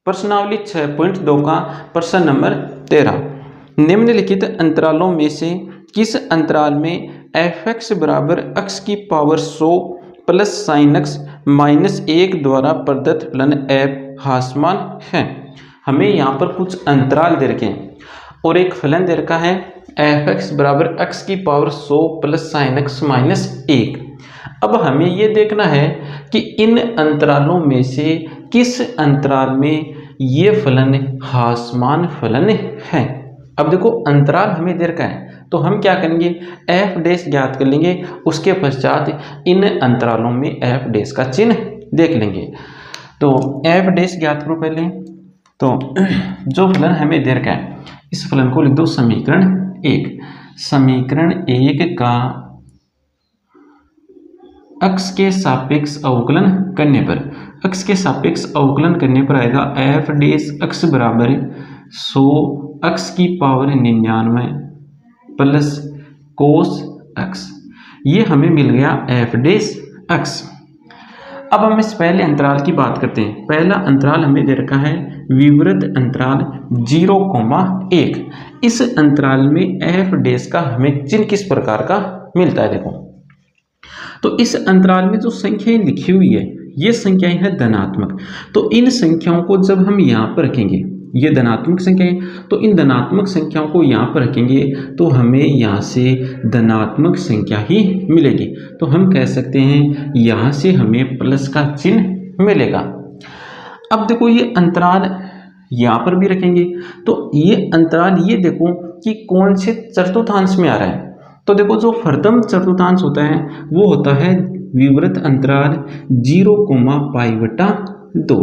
प्रश्नावली 6.2 का प्रश्न नंबर 13। निम्नलिखित अंतरालों में से किस अंतराल में f(x) बराबर x की power 100 plus sin x minus 1 द्वारा प्रदत्त फलन f हास्यमान है। हमें यहाँ पर कुछ अंतराल दे रखे हैं और एक फलन दे रखा है f(x) बराबर x की power 100 plus sin x minus 1। अब हमें ये देखना है कि इन अंतरालों में से किस अंतराल में ये फलन हास्यमान फलन है। अब देखो अंतराल हमें दे रखा है तो हम क्या करेंगे, एफ डैश ज्ञात कर लेंगे, उसके पश्चात इन अंतरालों में एफ डैश का चिन्ह देख लेंगे। तो एफ डैश ज्ञात करो पहले। तो जो फलन हमें दे रखा है इस फलन को लिख दो समीकरण 1। समीकरण 1 का x के सापेक्ष अवकलन करने पर, x के सापेक्ष अवकलन करने पर आएगा एफ डैश x बराबर 100 x की पावर 99 प्लस कोस x। ये हमें मिल गया एफ डैश x। अब हम इस पहले अंतराल की बात करते हैं। पहला अंतराल हमें दे रखा है विवृत अंतराल 0,1। इस अंतराल में एफ डैश का हमें चिन्ह किस प्रकार का मिलता है, देखो। तो इस अंतराल में जो संख्याएं लिखी हुई है ये संख्याएं हैं धनात्मक। तो इन संख्याओं को जब हम यहाँ पर रखेंगे, ये धनात्मक संख्याएं, तो इन धनात्मक संख्याओं को यहाँ पर रखेंगे तो हमें यहाँ से धनात्मक संख्या ही मिलेगी। तो हम कह सकते हैं यहाँ से हमें प्लस का चिन्ह मिलेगा। अब देखो ये अंतराल यहाँ पर भी रखेंगे तो ये अंतराल ये देखो कि कौन से चतुर्थांश में आ रहा है। तो देखो जो प्रथम चतुर्थांश होता है वो होता है विवृत अंतराल 0,π/2।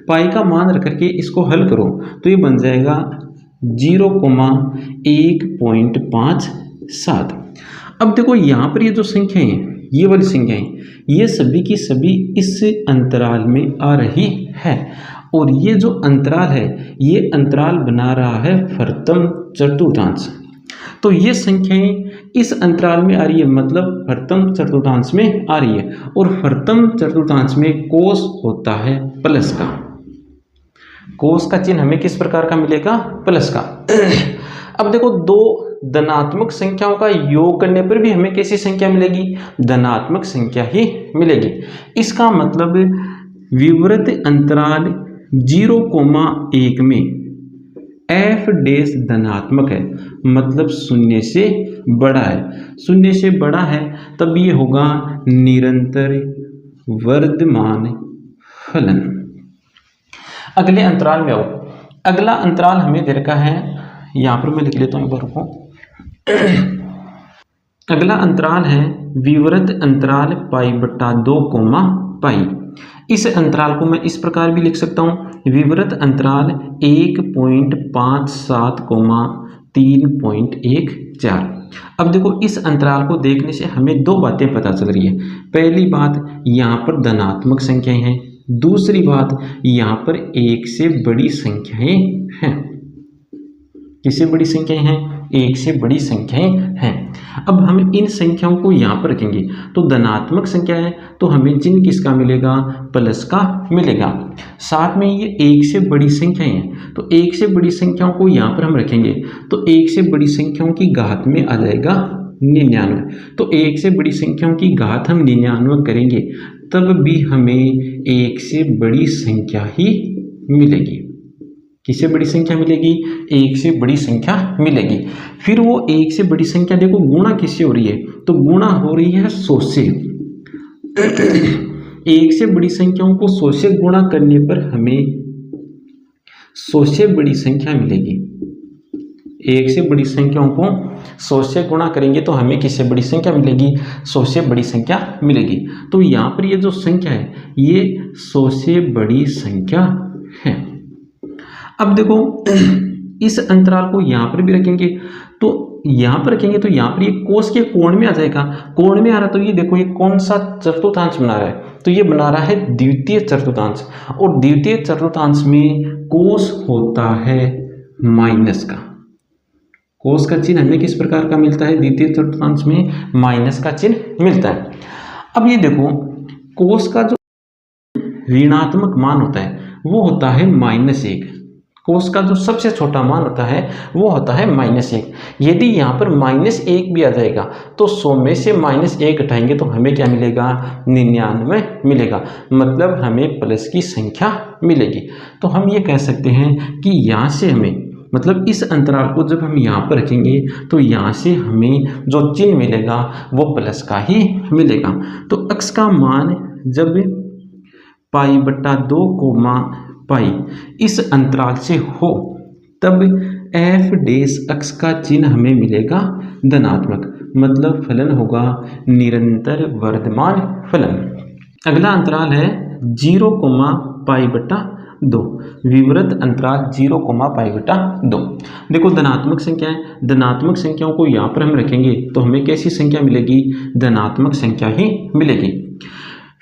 पाई का मान रख करके इसको हल करो तो ये बन जाएगा 0,157। अब देखो यहाँ पर ये जो संख्याएं हैं, ये वाली संख्याएं, ये सभी की सभी इस अंतराल में आ रही है और ये जो अंतराल है ये अंतराल बना रहा है प्रथम चतुर्थांश। तो ये संख्याएं इस अंतराल में आ रही है, मतलब प्रथम चतुर्थांश में आ रही है और प्रथम चतुर्थांश में कोस होता है प्लस का। कोस का चिन्ह हमें किस प्रकार का मिलेगा, प्लस का। अब देखो दो धनात्मक संख्याओं का योग करने पर भी हमें कैसी संख्या मिलेगी, धनात्मक संख्या ही मिलेगी। इसका मतलब विवृत अंतराल 0,1 में एफ डैश धनात्मक है, मतलब शून्य से बड़ा है। शून्य से बड़ा है तब ये होगा निरंतर वर्धमान फलन। अगले अंतराल में आओ। अगला अंतराल हमें दे रखा है, यहाँ पर मैं लिख लेता हूँ एक बार को। अगला अंतराल है विवृत अंतराल π/2, इस अंतराल को मैं इस प्रकार भी लिख सकता हूँ, विवृत अंतराल 1.57, 3.14। अब देखो इस अंतराल को देखने से हमें दो बातें पता चल रही है। पहली बात यहाँ पर धनात्मक संख्याएं हैं, दूसरी बात यहाँ पर एक से बड़ी संख्याएं हैं। किससे बड़ी संख्याएं हैं, एक से बड़ी संख्याएं हैं। अब हम इन संख्याओं को यहाँ पर रखेंगे तो धनात्मक संख्या है तो हमें चिन्ह किसका मिलेगा, प्लस का मिलेगा। साथ में ये एक से बड़ी संख्याएं हैं तो एक से बड़ी संख्याओं को यहाँ पर हम रखेंगे तो एक से बड़ी संख्याओं की घात में आ जाएगा 99। तो एक से बड़ी संख्याओं की घात हम 99 करेंगे तब भी हमें एक से बड़ी संख्या ही मिलेगी। किससे बड़ी संख्या मिलेगी, एक से बड़ी संख्या मिलेगी। फिर वो एक से बड़ी संख्या देखो गुणा किससे हो रही है, तो गुणा हो रही है 100 से। एक से बड़ी संख्याओं को 100 से गुणा करने पर हमें 100 से बड़ी संख्या मिलेगी। एक से बड़ी संख्याओं को 100 से गुणा करेंगे तो हमें किससे बड़ी संख्या मिलेगी, 100 से बड़ी संख्या मिलेगी। तो यहाँ पर ये जो संख्या है ये 100 से बड़ी संख्या है। अब देखो इस अंतराल को यहाँ पर भी रखेंगे तो यहाँ पर रखेंगे तो यहाँ पर ये कोस के कोण में आ जाएगा। कोण में आ रहा तो ये देखो ये कौन सा चतुर्थांश बना रहा है, तो ये बना रहा है द्वितीय चतुर्थांश और द्वितीय चतुर्थांश में कोस होता है माइनस का। कोस का चिन्ह हमें किस प्रकार का मिलता है, द्वितीय चतुर्थांश में माइनस का चिन्ह मिलता है। अब ये देखो कोस का जो ऋणात्मक मान होता है वो होता है -1। कोस का जो सबसे छोटा मान होता है वो होता है -1। यदि यहाँ पर -1 भी आ जाएगा तो 100 में से -1 घटाएंगे तो हमें क्या मिलेगा, 99 मिलेगा, मतलब हमें प्लस की संख्या मिलेगी। तो हम ये कह सकते हैं कि यहाँ से हमें, मतलब इस अंतराल को जब हम यहाँ पर रखेंगे तो यहाँ से हमें जो चिन्ह मिलेगा वो प्लस का ही मिलेगा। तो x का मान जब π/2 पाई इस अंतराल से हो तब f' का चिन्ह हमें मिलेगा धनात्मक, मतलब फलन होगा निरंतर वर्धमान फलन। अगला अंतराल है 0π/2, विवृत अंतराल 0π/2। देखो धनात्मक संख्या है, धनात्मक संख्याओं को यहाँ पर हम रखेंगे तो हमें कैसी संख्या मिलेगी, धनात्मक संख्या ही मिलेगी।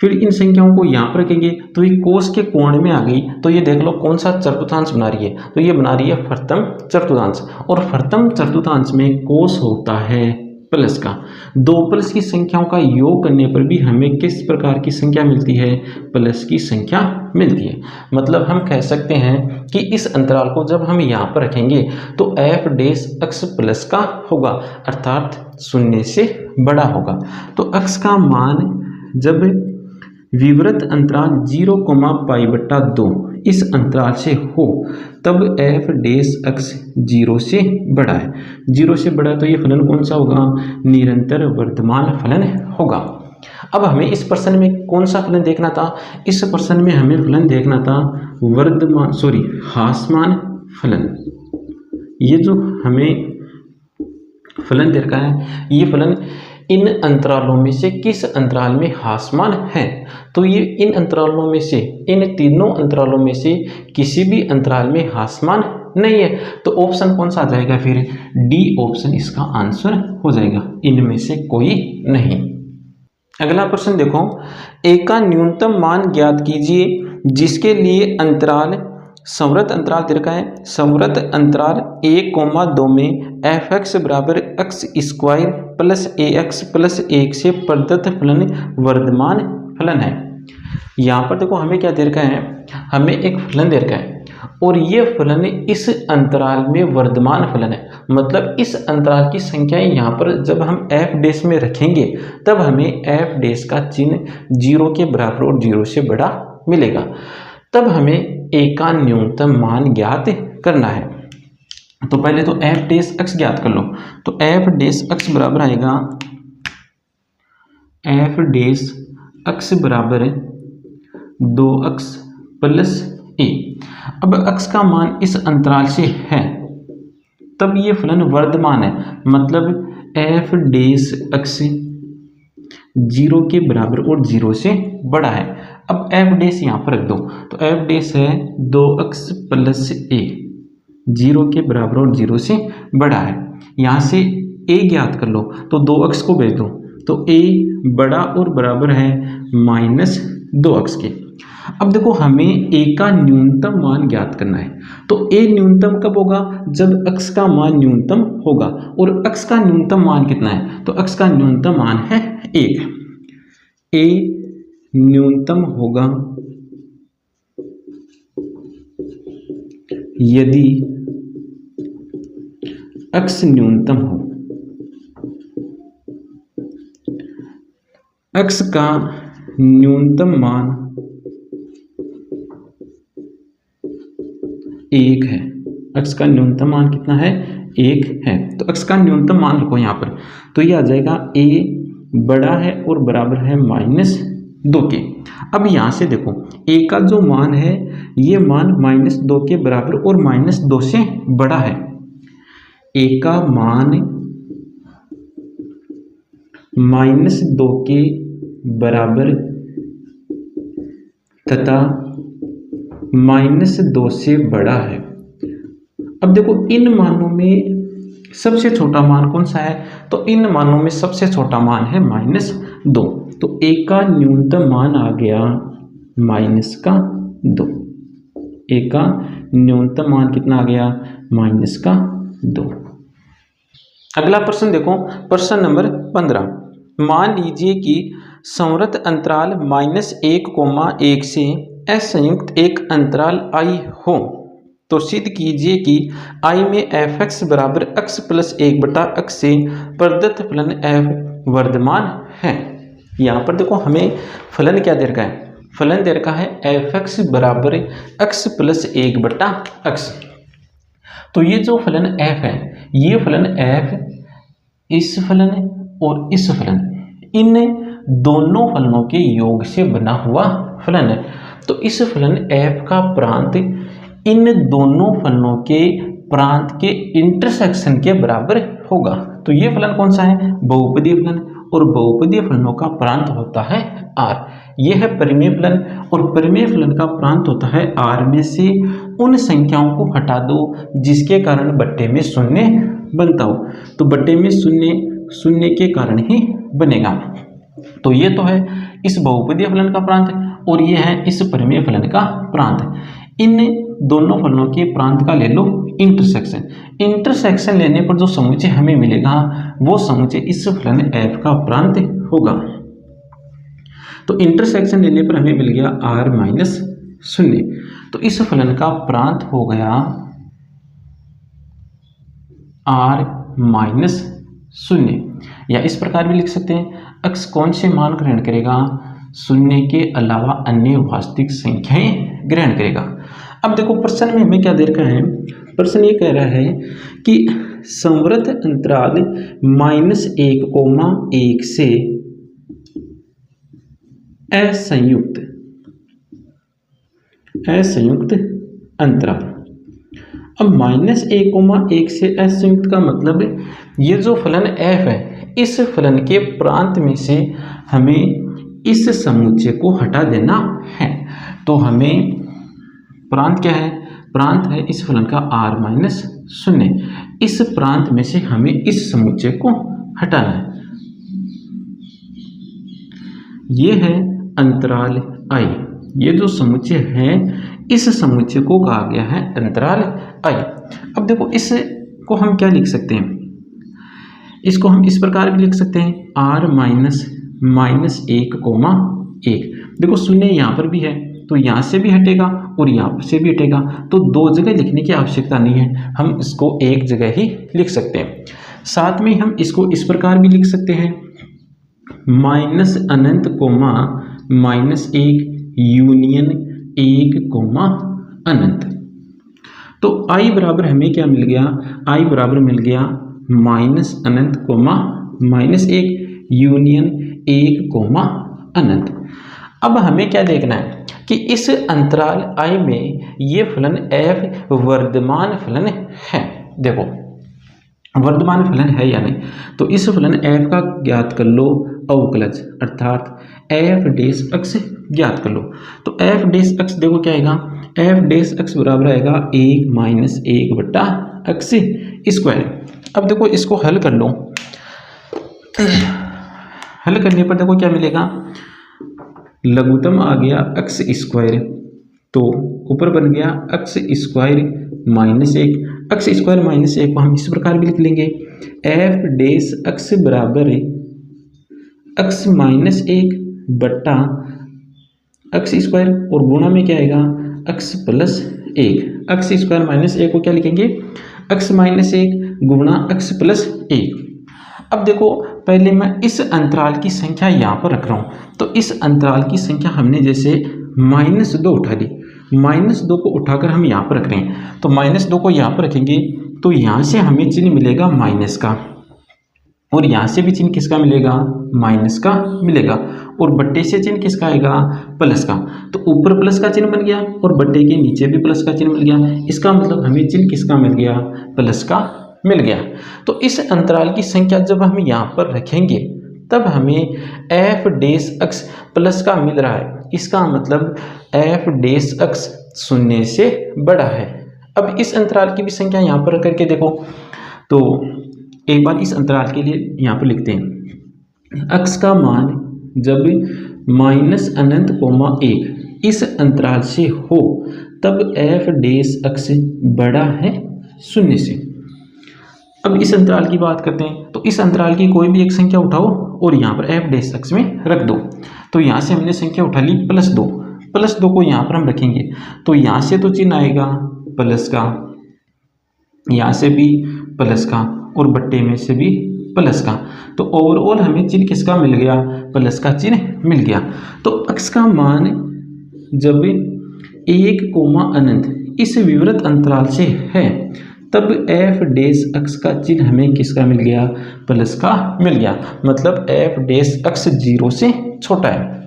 फिर इन संख्याओं को यहाँ पर रखेंगे तो ये कोस के कोण में आ गई, तो ये देख लो कौन सा चतुर्थांश बना रही है, तो ये बना रही है प्रथम चतुर्थांश, और प्रथम चतुर्थांश में कोस होता है प्लस का। दो प्लस की संख्याओं का योग करने पर भी हमें किस प्रकार की संख्या मिलती है, प्लस की संख्या मिलती है। मतलब हम कह सकते हैं कि इस अंतराल को जब हम यहाँ पर रखेंगे तो f' प्लस का होगा, अर्थात 0 से बड़ा होगा। तो x का मान जब विवृत अंतराल 0π/2 इस अंतराल से हो तब f' 0 से बड़ा है, 0 से बड़ा है तो ये फलन कौन सा होगा, निरंतर वर्धमान फलन होगा। अब हमें इस प्रश्न में कौन सा फलन देखना था, इस प्रश्न में हमें फलन देखना था ह्रासमान फलन। ये जो हमें फलन दे रखा है ये फलन इन अंतरालों में से किस अंतराल में ह्रासमान है, तो ये इन अंतरालों में से, इन तीनों अंतरालों में से किसी भी अंतराल में ह्रासमान नहीं है। तो ऑप्शन कौन सा आ जाएगा, फिर डी ऑप्शन इसका आंसर हो जाएगा, इनमें से कोई नहीं। अगला प्रश्न देखो, ए का न्यूनतम मान ज्ञात कीजिए जिसके लिए अंतराल संवृत अंतराल दे रखा है, संवृत अंतराल 1,2 में f(x) = x² plus ax plus 1 से प्रदत्त फलन वर्धमान फलन है। यहाँ पर देखो हमें क्या दे रखा है, हमें एक फलन दे रखा है और ये फलन इस अंतराल में वर्धमान फलन है, मतलब इस अंतराल की संख्याएं यहाँ पर जब हम f' में रखेंगे तब हमें f' का चिन्ह 0 के बराबर और 0 से बड़ा मिलेगा। तब हमें a का न्यूनतम मान ज्ञात करना है। तो पहले तो f' ज्ञात कर लो, तो f' बराबर आएगा f' बराबर 2x प्लस a। अब x का मान इस अंतराल से है तब ये फलन वर्धमान है, मतलब f' 0 के बराबर और 0 से बड़ा है। अब f' यहाँ पर रख दो, तो f' है 2x प्लस a, 0 के बराबर और 0 से बड़ा है। यहाँ से a ज्ञात कर लो, तो 2x को भेज दो, तो a बड़ा और बराबर है -2x के। अब देखो हमें a का न्यूनतम मान ज्ञात करना है, तो a न्यूनतम कब होगा, जब x का मान न्यूनतम होगा, और x का न्यूनतम मान कितना है, तो x का न्यूनतम मान है 1। a न्यूनतम होगा यदि x न्यूनतम हो, x का न्यूनतम मान 1 है, x का न्यूनतम मान कितना है, 1 है। तो x का न्यूनतम मान रखो यहाँ पर, तो ये आ जाएगा a बड़ा है और बराबर है -2 के। अब यहाँ से देखो a का जो मान है ये मान -2 के बराबर और -2 से बड़ा है। a का मान -2 के बराबर तथा -2 से बड़ा है। अब देखो इन मानों में सबसे छोटा मान कौन सा है, तो इन मानों में सबसे छोटा मान है -2, तो a का न्यूनतम मान आ गया -2। a का न्यूनतम मान कितना आ गया, -2। अगला प्रश्न देखो, प्रश्न नंबर 15। मान लीजिए कि संवृत अंतराल -1,1 से असंयुक्त एक अंतराल I हो तो सिद्ध कीजिए कि I में f(x) बराबर x प्लस 1/x से प्रदत्त फलन f वर्धमान है। यहाँ पर देखो हमें फलन क्या दे रखा है, फलन दे रखा है f(x) बराबर x प्लस 1/x। तो ये जो फलन f है, ये फलन f इस फलन और इस फलन, इन दोनों फलनों के योग से बना हुआ फलन है। तो इस फलन f का प्रांत इन दोनों फलनों के प्रांत के इंटरसेक्शन के बराबर होगा। तो ये फलन कौन सा है, बहुपदीय फलन, और बहुपदीय फलनों का प्रांत होता है r। यह है परिमेय फलन, और परिमेय फलन का प्रांत होता है r में से उन संख्याओं को हटा दो जिसके कारण बट्टे में शून्य बनता हो। तो बट्टे में शून्य के कारण ही बनेगा। तो ये तो है इस बहुपदीय फलन का प्रांत, और ये है इस परिमेय फलन का प्रांत। इन दोनों फलनों के प्रांत का ले लो इंटरसेक्शन। इंटरसेक्शन लेने पर जो समुच्चय हमें मिलेगा वो समुच्चय इस फलन f का प्रांत होगा। तो इंटरसेक्शन लेने पर हमें मिल गया r माइनस 0। तो इस फलन का प्रांत हो गया r माइनस 0, या इस प्रकार भी लिख सकते हैं x कौन से मान ग्रहण करेगा, 0 के अलावा अन्य वास्तविक संख्याएं ग्रहण करेगा। अब देखो प्रश्न में हमें क्या दे रखा है, प्रश्न ये कह रहा है कि संवृत अंतराल -1,1 से असंयुक्त अंतराल। अब -1,1 से असंयुक्त का मतलब ये जो फलन f है, इस फलन के प्रांत में से हमें इस समुच्चय को हटा देना है। तो हमें प्रांत क्या है, प्रांत है इस फलन का r माइनस 0। इस प्रांत में से हमें इस समुच्चय को हटाना है। ये है अंतराल I। ये जो समुच्चय है इस समुच्चय को कहा गया है अंतराल I। अब देखो इसको हम क्या लिख सकते हैं, इसको हम इस प्रकार भी लिख सकते हैं r माइनस 1,1। देखो 0 यहाँ पर भी है तो यहाँ से भी हटेगा और यहाँ से भी हटेगा, तो दो जगह लिखने की आवश्यकता नहीं है, हम इसको एक जगह ही लिख सकते हैं। साथ में हम इसको इस प्रकार भी लिख सकते हैं -∞, -1 यूनियन 1, तो I बराबर हमें क्या मिल गया, I बराबर मिल गया -∞, -1 यूनियन 1, अब हमें क्या देखना है कि इस अंतराल I में ये फलन f वर्धमान फलन है। देखो वर्धमान फलन है या नहीं, तो इस फलन f का ज्ञात कर लो अवकलज, अर्थात f डेश x ज्ञात कर लो। तो f डेश x देखो क्या आएगा, f डेश x बराबर आएगा 1-1/x²। अब देखो इसको हल कर लो, हल करने पर देखो क्या मिलेगा, लघुत्तम आ गया x², तो ऊपर बन गया x² माइनस 1। x² माइनस 1 को हम इस प्रकार भी लिख लेंगे f डेश x बराबर x माइनस 1/x², और गुणा में क्या आएगा x प्लस 1। x² माइनस 1 को क्या लिखेंगे, x माइनस 1 गुणा x प्लस 1। अब देखो पहले मैं इस अंतराल की संख्या यहाँ पर रख रहा हूँ, तो इस अंतराल की संख्या हमने जैसे -2 उठा ली, -2 को उठाकर हम यहाँ पर रख रहे हैं, तो -2 को यहाँ पर रखेंगे तो यहाँ से हमें चिन्ह मिलेगा माइनस का, और यहाँ से भी चिन्ह किसका मिलेगा, माइनस का मिलेगा, और बट्टे से चिन्ह किसका आएगा, प्लस का। तो ऊपर प्लस का चिन्ह बन गया और बट्टे के नीचे भी प्लस का चिन्ह मिल गया, इसका मतलब हमें चिन्ह किसका मिल गया, प्लस का मिल गया। तो इस अंतराल की संख्या जब हम यहाँ पर रखेंगे तब हमें f डेश x प्लस का मिल रहा है, इसका मतलब f डेश x 0 से बड़ा है। अब इस अंतराल की भी संख्या यहाँ पर करके देखो, तो एक बार इस अंतराल के लिए यहाँ पर लिखते हैं, x का मान जब -∞, इस अंतराल से हो तब f डेश x बड़ा है 0 से। अब इस अंतराल की बात करते हैं, तो इस अंतराल की कोई भी एक संख्या उठाओ और यहाँ पर f डेश x में रख दो। तो यहाँ से हमने संख्या उठा ली +2, +2 को यहाँ पर हम रखेंगे तो यहाँ से तो चिन्ह आएगा प्लस का, यहाँ से भी प्लस का और बट्टे में से भी प्लस का। तो ओवरऑल हमें चिन्ह किसका मिल गया? प्लस का चिन्ह मिल गया। तो x का मान जब 1 अनंत इस विवृत अंतराल से है तब f डैश x का चिन्ह हमें किसका मिल गया? प्लस का मिल गया। मतलब f डैश x 0 से छोटा है।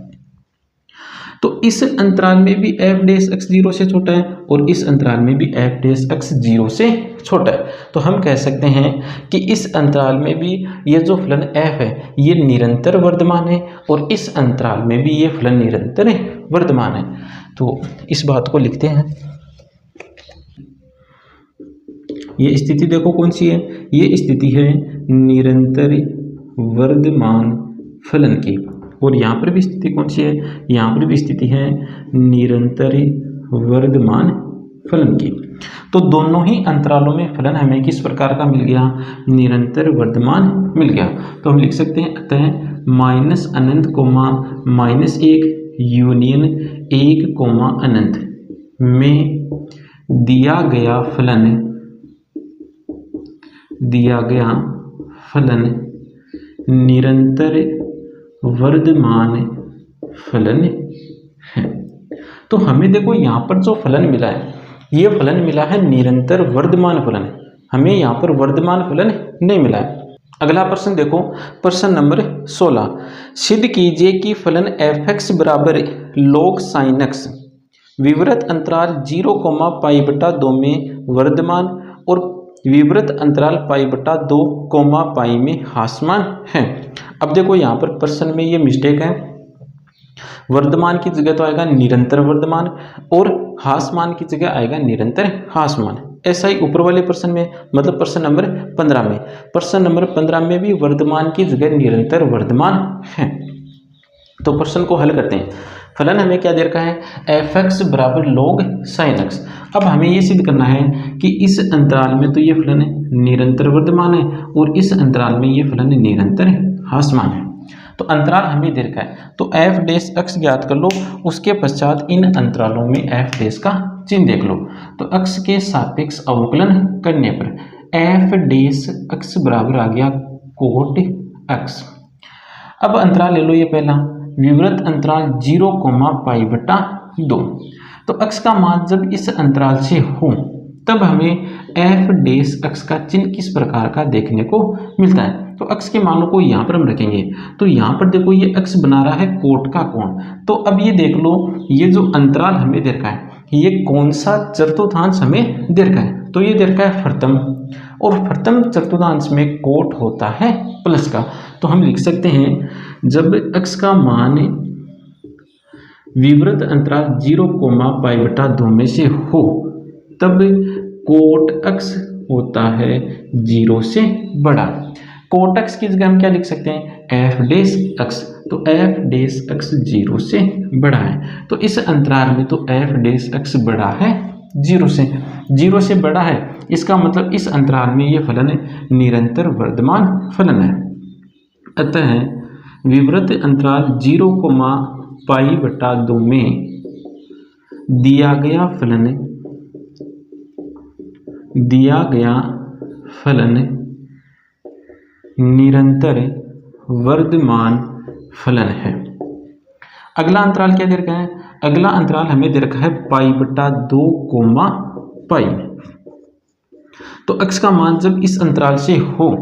तो इस अंतराल में भी f डैश x 0 से छोटा है और इस अंतराल में भी f डैश x 0 से छोटा है। तो हम कह सकते हैं कि इस अंतराल में भी ये जो फलन f है ये निरंतर वर्धमान है और इस अंतराल में भी ये फलन निरंतर वर्धमान है। तो इस बात को लिखते हैं। ये स्थिति देखो कौन सी है? ये स्थिति है निरंतर वर्धमान फलन की। और यहाँ पर भी स्थिति कौन सी है? यहाँ पर भी स्थिति है निरंतर वर्धमान फलन की। तो दोनों ही अंतरालों में फलन हमें किस प्रकार का मिल गया? निरंतर वर्धमान मिल गया। तो हम लिख सकते हैं अतः -अनंत -1 यूनियन 1 अनंत में दिया गया फलन निरंतर वर्धमान फलन है। तो हमें देखो यहाँ पर जो फलन मिला है ये फलन मिला है निरंतर वर्धमान फलन। हमें यहाँ पर वर्धमान फलन नहीं मिला है। अगला प्रश्न देखो, प्रश्न नंबर 16। सिद्ध कीजिए कि फलन f(x) बराबर log sin x विवृत अंतराल 0,π/2 में वर्धमान और विवृत अंतराल π/2, π में ह्रासमान है। अब देखो यहाँ पर प्रश्न में ये मिस्टेक है, वर्धमान की जगह तो आएगा निरंतर वर्धमान और ह्रासमान की जगह आएगा निरंतर ह्रासमान। ऐसा ही ऊपर वाले प्रश्न में, मतलब प्रश्न नंबर 15 में, प्रश्न नंबर 15 में भी वर्धमान की जगह निरंतर वर्धमान है। तो प्रश्न को हल करते हैं। फलन हमें क्या दे रखा है? f(x) बराबर log sin x। अब हमें ये सिद्ध करना है कि इस अंतराल में तो ये फलन निरंतर वर्धमान है और इस अंतराल में ये फलन निरंतर ह्रासमान है। तो अंतराल हमें दे रखा है तो f डैश x ज्ञात कर लो, उसके पश्चात इन अंतरालों में f डैश का चिन्ह देख लो। तो x के सापेक्ष अवकलन करने पर f डैश x बराबर आ गया cot x। अब अंतराल ले लो ये पहला विवृत अंतराल 0,π/2। तो x का मान जब इस अंतराल से हो तब हमें f डैश x का चिन्ह किस प्रकार का देखने को मिलता है। तो x के मानों को यहाँ पर हम रखेंगे। तो यहाँ पर देखो ये x बना रहा है कोट का कोण। तो अब ये देख लो ये जो अंतराल हमें दे रखा है ये कौन सा चतुर्थांश हमें दे रखा है? तो ये दे रखा है प्रथम, और प्रथम चतुर्थांश में कोट होता है प्लस का। तो हम लिख सकते हैं जब x का मान विवृत अंतराल 0,π/2 में से हो तब कोट x होता है 0 से बड़ा। कोट x की जगह हम क्या लिख सकते हैं? f dash x। तो f डैश x 0 से बड़ा है। तो इस अंतराल में तो f डैश x बड़ा है 0 से बड़ा है। इसका मतलब इस अंतराल में ये फलन निरंतर वर्धमान फलन है। अतः विवृत अंतराल 0,π/2 में दिया गया फलन निरंतर वर्धमान फलन है। अगला अंतराल क्या दे रखा है? अगला अंतराल हमें दे रखा है π/2, π। तो x का मान जब इस अंतराल से हो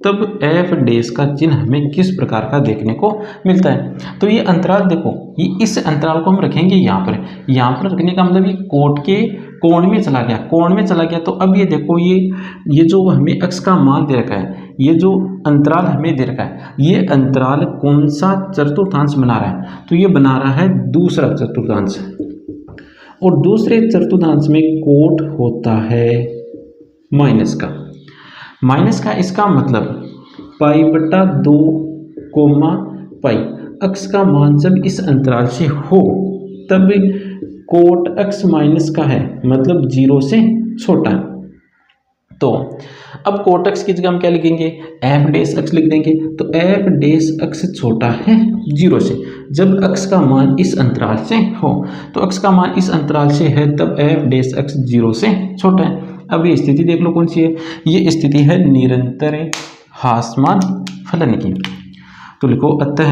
तब f डैश का चिन्ह हमें किस प्रकार का देखने को मिलता है। तो ये अंतराल देखो, ये इस अंतराल को हम रखेंगे यहाँ पर रखने का मतलब ये कोट के कोण में चला गया। तो अब ये देखो ये जो हमें x का मान दे रखा है, ये जो अंतराल हमें दे रखा है, ये अंतराल कौन सा चतुर्थांश बना रहा है? तो ये बना रहा है दूसरा चतुर्थांश, और दूसरे चतुर्थांश में कोट होता है माइनस का। इसका मतलब π/2, π। x का मान जब इस अंतराल से हो तब कोट x माइनस का है, मतलब 0 से छोटा। तो अब कोट एक्स की जगह हम क्या लिखेंगे, एफ डेस एक्स लिख देंगे। तो एफ डेस एक्स छोटा है 0 से, जब एक्स का मान इस अंतराल से हो, तो एक्स का मान इस अंतराल से है तब एफ डेस एक्स 0 से छोटा है। अब ये स्थिति देख लो कौन सी है, ये स्थिति है निरंतर ह्रासमान फलन की। तो लिखो अतः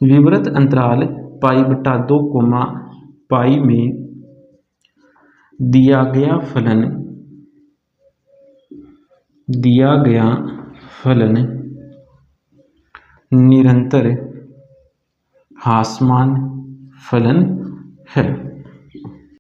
विवृत अंतराल π/2 पाई में दिया गया फलन निरंतर ह्रासमान फलन है।